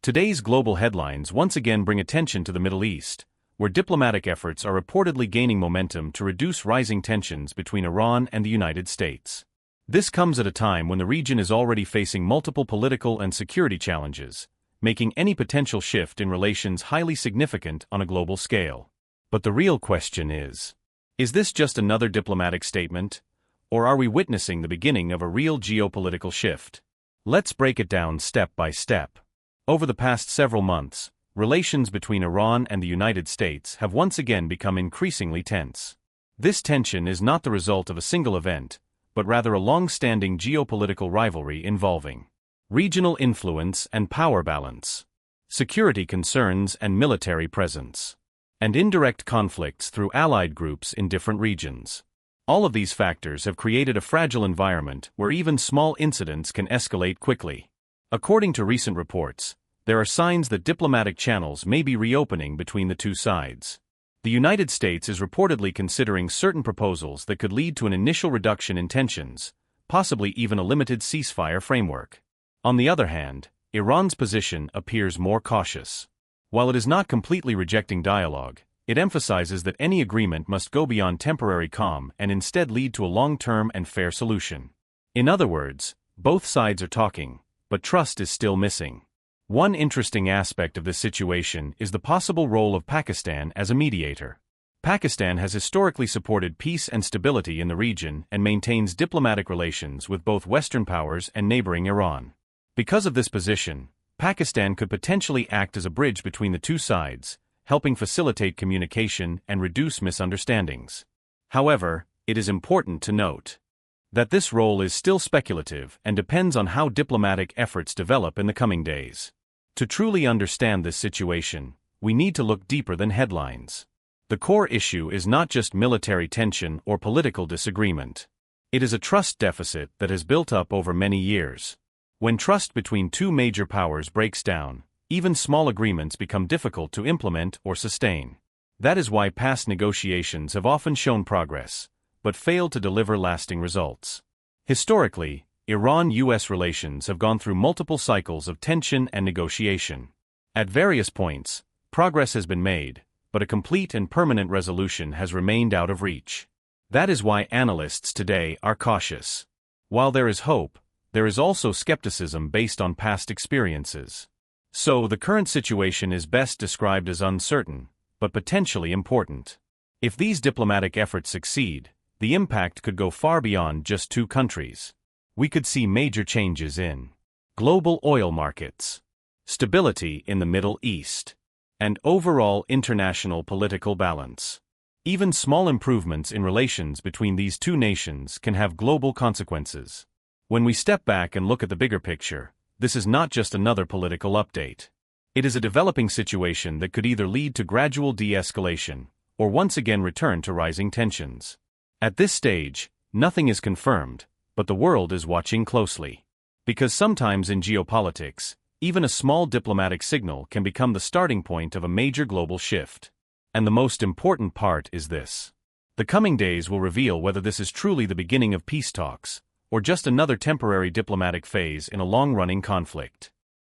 Today's global headlines once again bring attention to the Middle East, where diplomatic efforts are reportedly gaining momentum to reduce rising tensions between Iran and the United States. This comes at a time when the region is already facing multiple political and security challenges, making any potential shift in relations highly significant on a global scale. But the real question is this just another diplomatic statement, or are we witnessing the beginning of a real geopolitical shift? Let's break it down step by step. Over the past several months, relations between Iran and the United States have once again become increasingly tense. This tension is not the result of a single event, but rather a long-standing geopolitical rivalry involving regional influence and power balance, security concerns and military presence, and indirect conflicts through allied groups in different regions. All of these factors have created a fragile environment where even small incidents can escalate quickly. According to recent reports, there are signs that diplomatic channels may be reopening between the two sides. The United States is reportedly considering certain proposals that could lead to an initial reduction in tensions, possibly even a limited ceasefire framework. On the other hand, Iran's position appears more cautious. While it is not completely rejecting dialogue, it emphasizes that any agreement must go beyond temporary calm and instead lead to a long-term and fair solution. In other words, both sides are talking, but trust is still missing. One interesting aspect of this situation is the possible role of Pakistan as a mediator. Pakistan has historically supported peace and stability in the region and maintains diplomatic relations with both Western powers and neighboring Iran. Because of this position, Pakistan could potentially act as a bridge between the two sides, helping facilitate communication and reduce misunderstandings. However, it is important to note that this role is still speculative and depends on how diplomatic efforts develop in the coming days. To truly understand this situation, we need to look deeper than headlines. The core issue is not just military tension or political disagreement. It is a trust deficit that has built up over many years. When trust between two major powers breaks down, even small agreements become difficult to implement or sustain. That is why past negotiations have often shown progress, but failed to deliver lasting results. Historically, Iran-US relations have gone through multiple cycles of tension and negotiation. At various points, progress has been made, but a complete and permanent resolution has remained out of reach. That is why analysts today are cautious. While there is hope, there is also skepticism based on past experiences. So, the current situation is best described as uncertain, but potentially important. If these diplomatic efforts succeed, the impact could go far beyond just two countries. We could see major changes in global oil markets, stability in the Middle East, and overall international political balance. Even small improvements in relations between these two nations can have global consequences. When we step back and look at the bigger picture, this is not just another political update. It is a developing situation that could either lead to gradual de-escalation or once again return to rising tensions. At this stage, nothing is confirmed, but the world is watching closely. Because sometimes in geopolitics, even a small diplomatic signal can become the starting point of a major global shift. And the most important part is this. The coming days will reveal whether this is truly the beginning of peace talks, or just another temporary diplomatic phase in a long-running conflict.